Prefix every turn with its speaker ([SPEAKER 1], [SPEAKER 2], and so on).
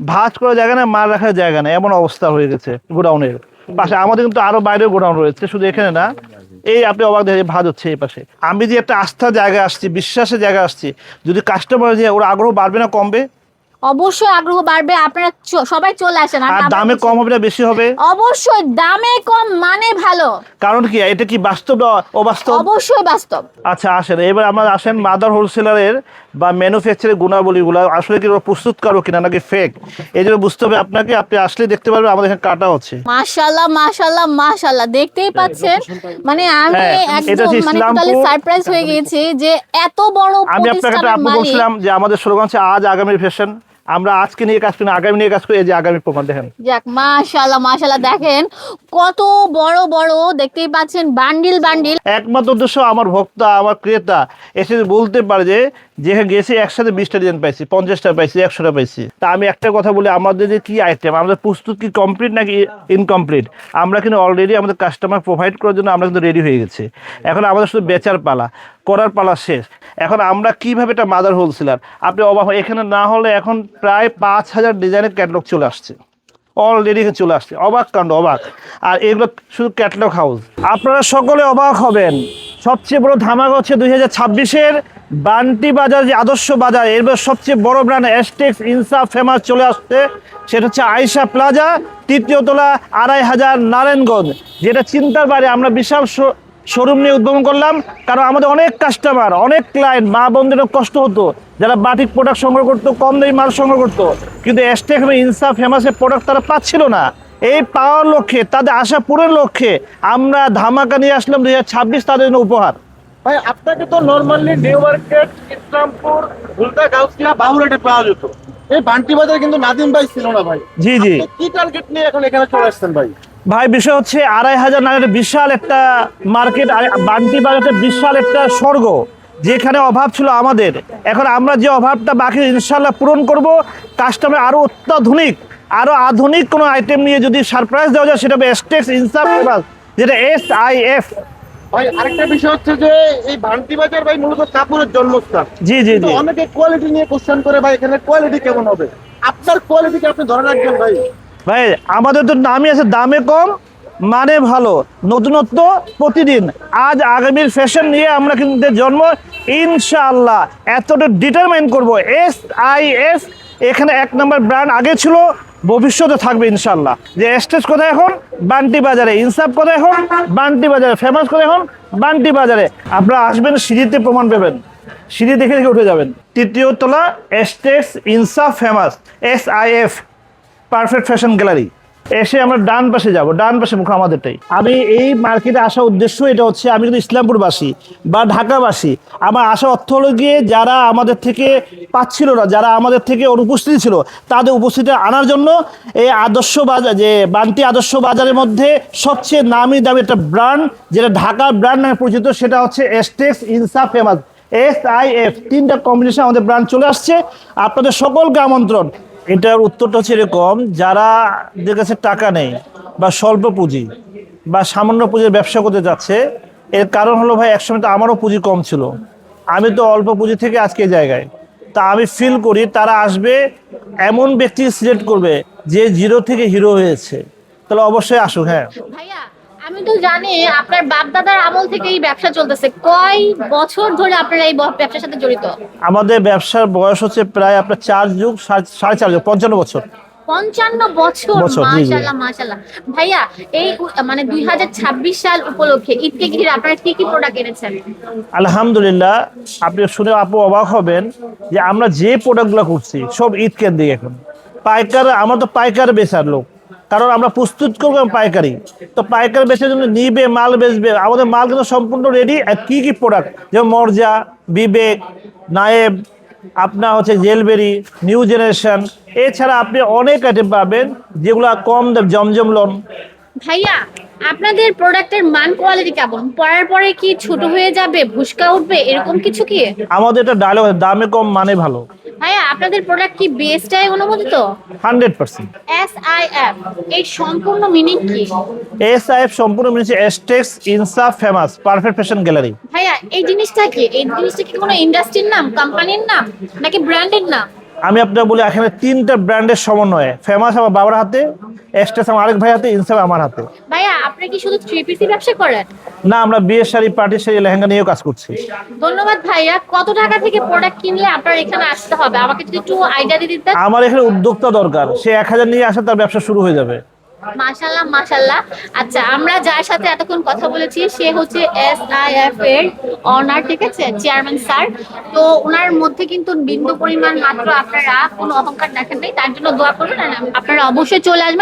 [SPEAKER 1] ভাঁজ করার জায়গা নেই, মাল রাখার জায়গা নেই, এমন অবস্থা হয়ে গেছে গোডাউনের পাশে। আমাদের কিন্তু আরো বাইরেও গোডাউন রয়েছে, শুধু এখানে না। এই আপনি অবাক দেখে ভাঁজ হচ্ছে এই পাশে। আমি যে একটা আস্থার জায়গায় আসছি, বিশ্বাসের জায়গায় আসছি, যদি কাস্টমার যে ওর আগ্রহ বাড়বে না কমবে?
[SPEAKER 2] অবশ্যই আগ্রহ বাড়বে। আপনারা সবাই চলে আসেন।
[SPEAKER 1] আর দামে কম হবে না বেশি হবে?
[SPEAKER 2] অবশ্যই দামে কম মানে ভালো।
[SPEAKER 1] কারণ কি এটা কি বাস্তব না অবাস্তব?
[SPEAKER 2] অবশ্যই বাস্তব।
[SPEAKER 1] আচ্ছা আসেন, এবার আমরা আসেন মাদার হোলসেলারের বা ম্যানুফ্যাকচারের গুণাবলীগুলো আসলে কি প্রস্তুত করো কিনা নাকি ফেক, এই জন্য বুঝতে হবে আপনাকে। আপনি আসলে দেখতে পারবেন আমাদের এখানে কাটা হচ্ছে।
[SPEAKER 2] মাশাআল্লাহ মাশাআল্লাহ মাশাআল্লাহ, দেখতেই পাচ্ছেন। মানে আমি
[SPEAKER 1] এটা
[SPEAKER 2] একদম
[SPEAKER 1] হচ্ছে
[SPEAKER 2] মানে টোটালি সারপ্রাইজ হয়ে গিয়েছি যে এত বড়
[SPEAKER 1] আমি আপনাকে
[SPEAKER 2] প্রতিষ্ঠানের
[SPEAKER 1] আপনি
[SPEAKER 2] মালিক।
[SPEAKER 1] বলছিলাম যে আমাদের স্লোগান হচ্ছে আজ আগামীর ফ্যাশন। আমরা আজকে নিয়ে কাজ করি না, আগামী নিয়ে কাজ করি। এই যে আগামী প্রমাণ দেখেন।
[SPEAKER 2] যাক মাশাআল্লাহ মাশাআল্লাহ, দেখেন কত বড় বড়, দেখতেই পাচ্ছেন বান্ডিল বান্ডিল।
[SPEAKER 1] একমাত্র উদ্দেশ্য আমার ভোক্তা আমার ক্রেতা এসে বলতে পারে যে যেখানে গেছি একসাথে 20টা ডিজাইন পাইছি, 50টা পাইছি, 100টা পাইছি। তা আমি একটা কথা বলি, আমাদের যে কি আইটেম, আমাদের প্রস্তুত কি কমপ্লিট নাকি ইনকমপ্লিট? আমরা কিন্তু অলরেডি আমাদের কাস্টমার প্রোভাইড করার জন্য আমরা কিন্তু রেডি হয়ে গেছি। এখন আমাদের শুধু বেচার পালা, করার পালা শেষ। এখন আমরা কিভাবে এটা মাদার হোলসেলার, আপনি অবাক এখানে না হলে এখন প্রায় 5000 ডিজাইনের ক্যাটালগ চলে আসছে, অলরেডি চলে আসছে। অবাক কাণ্ড, অবাক। আর এগুলো শুধু ক্যাটালগ হাউস। আপনারা সকলে অবাক হবেন, সবচেয়ে বড় ধামাকা হচ্ছে 2026-এর বান্টি বাজার যে আদর্শ বাজার, এর সবচেয়ে বড় ব্র্যান্ড এস্টেক্স ইনসাফ ফেমাস চলে আসছে। সেটা হচ্ছে আয়েশা প্লাজা, 3য় তলা, 2500 নারায়ণগঞ্জ। যেটা চিন্তার বাইরে। আমরা বিশাল শোরুম নিয়ে উদ্বোধন করলাম, কারণ আমাদের অনেক কাস্টমার, অনেক ক্লায়েন্ট, মা বোনদেরও কষ্ট হতো যারা বাটিক প্রোডাক্ট সংগ্রহ করতো, কম দামি মাল সংগ্রহ করতো, কিন্তু এস্টেক এবং ইনসাফ ফেমাসের প্রোডাক্ট তারা পাচ্ছিল না। এই পাওয়ার লক্ষ্যে, তাদের আশা পূরণের লক্ষ্যে আমরা ধামাকা নিয়ে আসলাম 2026 তাদের জন্য উপহার।
[SPEAKER 3] ভাই আপনাকে তো normally New Market, Islampur, Bhulta, Gausia, বাহুরাটে পাওয়া যেত। এই বান্টি বাজারে কিন্তু নাদিম ভাই ছিল না ভাই।
[SPEAKER 1] জি জি।
[SPEAKER 3] আপনি কি টার্গেট নিয়ে এখন এখানে চলে আসছেন ভাই?
[SPEAKER 1] ভাই বিষয় হচ্ছে 2500 নামের বিশাল একটা মার্কেট, বান্টি বাজারে বিশাল একটা স্বর্গ, যেখানে অভাব ছিল আমাদের। এখন আমরা যে অভাবটা বাকি ইনশাল্লাহ পূরণ করব। কাস্টমার আরো অত্যাধুনিক, আরো আধুনিক কোনো আইটেম নিয়ে যদি সারপ্রাইজ দেওয়া যায়, সেটা হবে এস্টেক্স ইনসাফ ফেমাস, যেটা SIF।
[SPEAKER 3] ভাই আরেকটা বিষয় হচ্ছে যে এই বান্টি বাজার ভাই মূলত কাপড়ের জন্মস্থান।
[SPEAKER 1] জি জি
[SPEAKER 3] কিন্তু
[SPEAKER 1] জি।
[SPEAKER 3] অনেকে কোয়ালিটি নিয়ে কোশ্চেন করে ভাই এখানে কোয়ালিটি কেমন হবে। আপনার কোয়ালিটিকে আপনি ধরে রাখবেন ভাই।
[SPEAKER 1] ভাই আমাদের তো নামই আছে দামে কম মানে ভালো, নতুনত্ব প্রতিদিন। আজ আগামীর ফ্যাশন নিয়ে আমরা কিন্তু জন্ম, ইনশাআল্লাহ এতটা ডিটারমাইন করব। SIF এখানে 1 নম্বর ব্র্যান্ড আগে ছিল, ভবিষ্যতে থাকবে ইনশাআল্লাহ। যে এস্টেজ কোথায় এখন? বান্টি বাজারে। ইনসাফ কোথায় এখন? বান্টি বাজারে। ফেমাস কোথায় এখন? বান্টি বাজারে। আপনারা আসবেন, সিঁড়িতে প্রমাণ পাবেন, সিঁড়ি দেখে দেখে উঠে যাবেন। 3য় তলা এস্টেক্স ইনসাফ famous, SIF perfect fashion gallery. এসে আমরা ডান পাশে যাব, ডান পাশে মুখ আমাদেরটাই। আমি এই মার্কেটে আসার উদ্দেশ্য এটা হচ্ছে, আমি কিন্তু ইসলামপুরবাসী বা ঢাকাবাসী। আমার আসার অর্থ হলো গিয়ে যারা আমাদের থেকে পাচ্ছিল না, যারা আমাদের থেকে অনুপস্থিত ছিল, তাদের উপস্থিতি আনার জন্য এই আদর্শ বাজার, যে বান্টি আদর্শ বাজারের মধ্যে সবচেয়ে নামি দামি একটা ব্র্যান্ড, যেটা ঢাকার ব্র্যান্ড নামে পরিচিত, সেটা হচ্ছে এস্টেক্স ইনসাফ ফেমাস, SIF। 3টা কম্বিনেশন আমাদের ব্র্যান্ড চলে আসছে। আপনাদের সকলকে আমন্ত্রণ। এটার উত্তরটা হচ্ছে এরকম, যারা কাছে টাকা নেই বা স্বল্প পুঁজি বা সামান্য পুঁজির ব্যবসা করতে যাচ্ছে, এর কারণ হলো ভাই একসময় তো আমারও পুঁজি কম ছিল, আমি তো অল্প পুঁজি থেকে আজকে এই জায়গায়। তা আমি ফিল করি তারা আসবে, এমন ব্যক্তি সিলেক্ট করবে যে জিরো থেকে হিরো হয়েছে, তাহলে অবশ্যই আসুক। হ্যাঁ
[SPEAKER 2] ভাইয়া আমি তো জানি আপনার বাপ দাদার আমল থেকে এই ব্যবসা চলতেছে। কয় বছর ধরে আপনারা এই ব্যবসার সাথে জড়িত?
[SPEAKER 1] আমাদের ব্যবসার বয়স হচ্ছে প্রায় আপনার 4 যুগ, 4.5 যুগ, 55 বছর।
[SPEAKER 2] 55 বছর,
[SPEAKER 1] বছর, জি, জি।
[SPEAKER 2] মাশাআল্লাহ মাশাআল্লাহ। ভাইয়া এই মানে 2026 সাল উপলক্ষে ঈদকে ঘিরে আপনারা কি কি প্রোডাক্ট এনেছেন?
[SPEAKER 1] আলহামদুলিল্লাহ, আপনি শুনে আপু অবাক হবেন যে আমরা যে প্রোডাক্টগুলো করছি সব ঈদ কেন্দ্রিক। এখন পাইকার, আমরা তো পাইকার বেচার লোক, কারণ আমরা প্রস্তুত করবো পাইকারি। তো পাইকার বেচার জন্য নিবে, মাল বেচবে, আমাদের মাল কিন্তু সম্পূর্ণ রেডি। আর কি কি প্রোডাক্ট, যেমন মর্জা, বিবেক, নায়েব, আপনার হচ্ছে জেলবেরি, নিউ জেনারেশন, এছাড়া আপনি অনেক আইটেম পাবেন যেগুলো কম দাম, জমজম লোন।
[SPEAKER 2] ভাইয়া আপনাদের প্রোডাক্টের মান কোয়ালিটি কেমন? পরার পরে কি ছোট হয়ে যাবে, ভুসকা উঠবে, এরকম কিছু কি?
[SPEAKER 1] আমাদের এটা ডায়লগ, দামে কম মানে ভালো।
[SPEAKER 2] ভাইয়া আপনাদের প্রোডাক্ট কি বিএসটিআই অনুমোদিত?
[SPEAKER 1] 100%।
[SPEAKER 2] SIF এই সম্পূর্ণ মিনিং কি?
[SPEAKER 1] SIF সম্পূর্ণ মিলছে এস্টেক্স ইনসাফ ফেমাস পারফেক্ট ফ্যাশন গ্যালারি।
[SPEAKER 2] ভাইয়া এই জিনিসটা কি? এই জিনিসটা কি কোনো ইন্ডাস্ট্রির নাম, কোম্পানির নাম, নাকি ব্র্যান্ডের নাম?
[SPEAKER 1] আমি আপনার বলি এখানে 3টা ব্র্যান্ডের সমন্বয়ে, ফেমাস আমার বাবার হাতে, এক্সট্রাস আমার আরেক ভাই হাতে, ইনসাফ আমার হাতে।
[SPEAKER 2] ভাইয়া আপনি কি শুধু 3 পিসি ব্যবসা করেন?
[SPEAKER 1] না, আমরা বিয়ের শাড়ি, পার্টির শাড়ি, লেহেঙ্গা নিয়েও কাজ করছি।
[SPEAKER 2] ধন্যবাদ ভাইয়া। কত টাকা থেকে প্রোডাক্ট কিনলে আপনার এখানে আসতে হবে আমাকে যদি একটু আইডিয়া দিয়ে দিতেন।
[SPEAKER 1] আমার এখানে উদ্যোক্তা দরকার, সে 1000 নিয়ে আসে, তার ব্যবসা শুরু হয়ে যাবে।
[SPEAKER 2] মাশাআল্লাহ মাশাআল্লাহ। আচ্ছা, আমরা যার সাথে এতক্ষণ কথা বলেছি সে হচ্ছে SIF এর অনার, ঠিক আছে, চেয়ারম্যান স্যার। তো ওনার মধ্যে কিন্তু বিন্দু পরিমাণ মাত্র আপনারা কোনো অহংকার দেখেন নাই, তার জন্য দোয়া করবেন। আর আপনারা অবশ্যই চলে আসবেন।